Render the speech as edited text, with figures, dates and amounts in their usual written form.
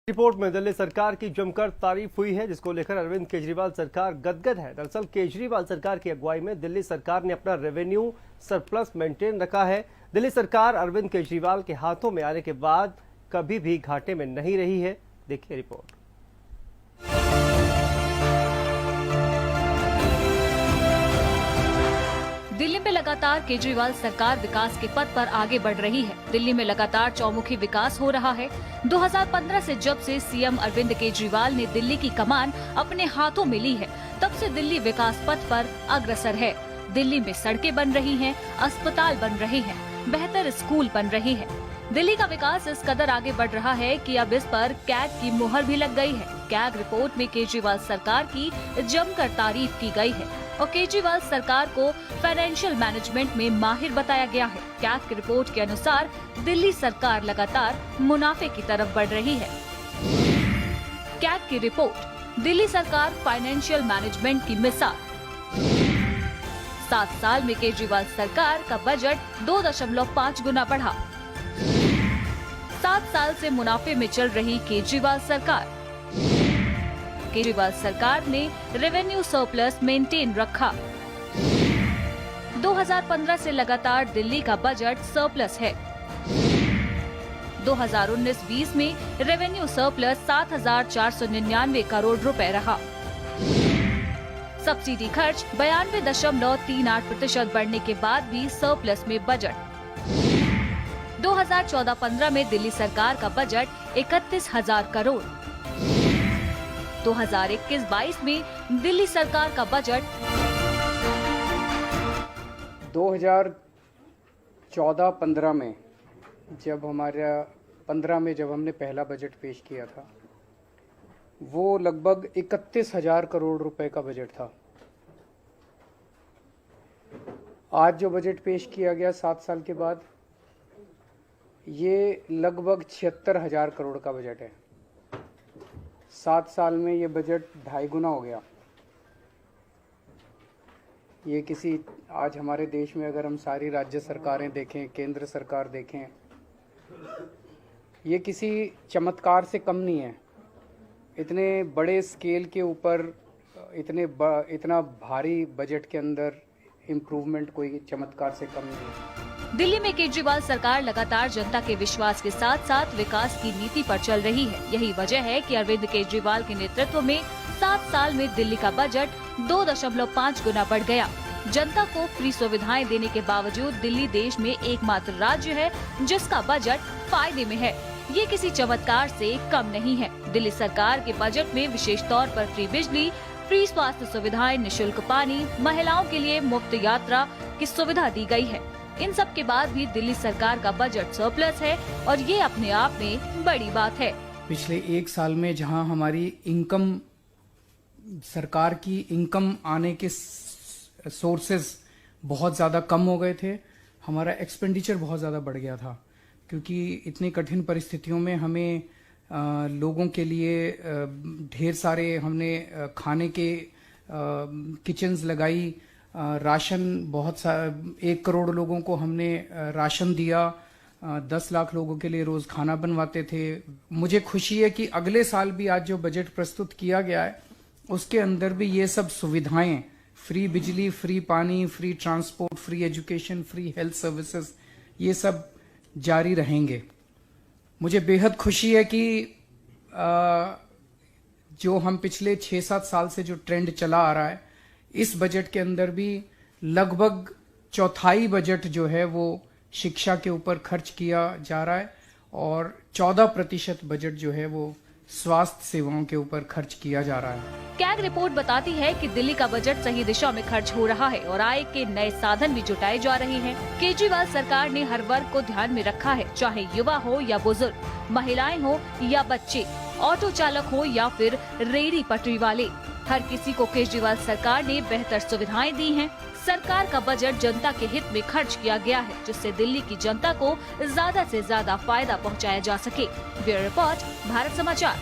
Report में दिल्ली सरकार की जमकर तारीफ हुई है, जिसको लेकर अरविंद केजरीवाल सरकार गदगद है। दरअसल केजरीवाल सरकार की अगुवाई में दिल्ली सरकार ने अपना रेवेन्यू सरप्लस मेंटेन रखा है। दिल्ली सरकार अरविंद केजरीवाल के हाथों में आने के बाद कभी भी घाटे में नहीं रही है। देखिए रिपोर्ट। दिल्ली में लगातार केजरीवाल सरकार विकास के पथ पर आगे बढ़ रही है। दिल्ली में लगातार चौमुखी विकास हो रहा है। 2015 से जब से सीएम अरविंद केजरीवाल ने दिल्ली की कमान अपने हाथों में ली है, तब से दिल्ली विकास पथ पर अग्रसर है। दिल्ली में सड़कें बन रही हैं, अस्पताल बन रहे हैं, बेहतर स्कूल बन रहे हैं। दिल्ली का विकास इस कदर आगे बढ़ रहा है कि अब इस पर कैग की मुहर भी लग गई है। कैग रिपोर्ट में केजरीवाल सरकार की जमकर तारीफ की गई है और केजरीवाल सरकार को फाइनेंशियल मैनेजमेंट में माहिर बताया गया है। कैग की रिपोर्ट के अनुसार दिल्ली सरकार लगातार मुनाफे की तरफ बढ़ रही है। कैग की रिपोर्ट, दिल्ली सरकार फाइनेंशियल मैनेजमेंट की मिसाल। 7 साल में केजरीवाल सरकार का बजट 2.5 गुना बढ़ा। 7 साल से मुनाफे में चल रही केजरीवाल सरकार। केजरीवाल सरकार ने रेवेन्यू सरप्लस मेंटेन रखा। 2015 से लगातार दिल्ली का बजट सरप्लस है। 2019-20 में रेवेन्यू सरप्लस 7,499 करोड़ रुपए रहा। सब्सिडी खर्च 92.38% बढ़ने के बाद भी सरप्लस में बजट। 2014-15 में दिल्ली सरकार का बजट 31,000 करोड़। 2021-22 में दिल्ली सरकार का बजट 2014-15 में जब हमने पहला बजट पेश किया था, वो लगभग 31,000 करोड़ रुपए का बजट था। आज जो बजट पेश किया गया 7 साल के बाद, ये लगभग 76,000 करोड़ का बजट है। 7 साल में ये बजट 2.5 गुना हो गया। ये आज हमारे देश में अगर हम सारी राज्य सरकारें देखें, केंद्र सरकार देखें, ये किसी चमत्कार से कम नहीं है। इतने बड़े स्केल के ऊपर इतना भारी बजट के अंदर इम्प्रूवमेंट कोई चमत्कार से कम नहीं है। दिल्ली में केजरीवाल सरकार लगातार जनता के विश्वास के साथ साथ विकास की नीति पर चल रही है। यही वजह है कि अरविंद केजरीवाल के नेतृत्व में 7 साल में दिल्ली का बजट 2.5 गुना बढ़ गया। जनता को फ्री सुविधाएं देने के बावजूद दिल्ली देश में एकमात्र राज्य है जिसका बजट फायदे में है। ये किसी चमत्कार से कम नहीं है। दिल्ली सरकार के बजट में विशेष तौर पर फ्री बिजली, फ्री स्वास्थ्य सुविधाएं, निशुल्क पानी, महिलाओं के लिए मुफ्त यात्रा की सुविधा दी गई है। इन सब के बाद भी दिल्ली सरकार का बजट सरप्लस है और ये अपने आप में बड़ी बात है। पिछले 1 साल में जहां हमारी सरकार की इनकम आने के सोर्सेज बहुत ज्यादा कम हो गए थे, हमारा एक्सपेंडिचर बहुत ज्यादा बढ़ गया था, क्योंकि इतनी कठिन परिस्थितियों में हमें लोगों के लिए ढेर सारे हमने खाने के किचन्स लगाई। राशन 1 करोड़ लोगों को हमने राशन दिया। 10 लाख लोगों के लिए रोज खाना बनवाते थे। मुझे खुशी है कि अगले साल भी आज जो बजट प्रस्तुत किया गया है, उसके अंदर भी ये सब सुविधाएं, फ्री बिजली, फ्री पानी, free transport, free education, free health services, ये सब जारी रहेंगे। मुझे बेहद खुशी है कि जो हम पिछले 6-7 साल से जो ट्रेंड चला आ रहा है, इस बजट के अंदर भी लगभग 1/4 बजट जो है वो शिक्षा के ऊपर खर्च किया जा रहा है और 14% बजट जो है वो स्वास्थ्य सेवाओं के ऊपर खर्च किया जा रहा है। कैग रिपोर्ट बताती है कि दिल्ली का बजट सही दिशा में खर्च हो रहा है और आय के नए साधन भी जुटाए जा रहे हैं। केजरीवाल सरकार ने हर वर्ग को ध्यान में रखा है, चाहे युवा हो या बुजुर्ग, महिलाएं हो या बच्चे, ऑटो चालक हो या फिर रेहड़ी पटरी वाले, हर किसी को केजरीवाल सरकार ने बेहतर सुविधाएं दी हैं। सरकार का बजट जनता के हित में खर्च किया गया है, जिससे दिल्ली की जनता को ज्यादा से ज्यादा फायदा पहुंचाया जा सके। ब्यूरो रिपोर्ट, भारत समाचार।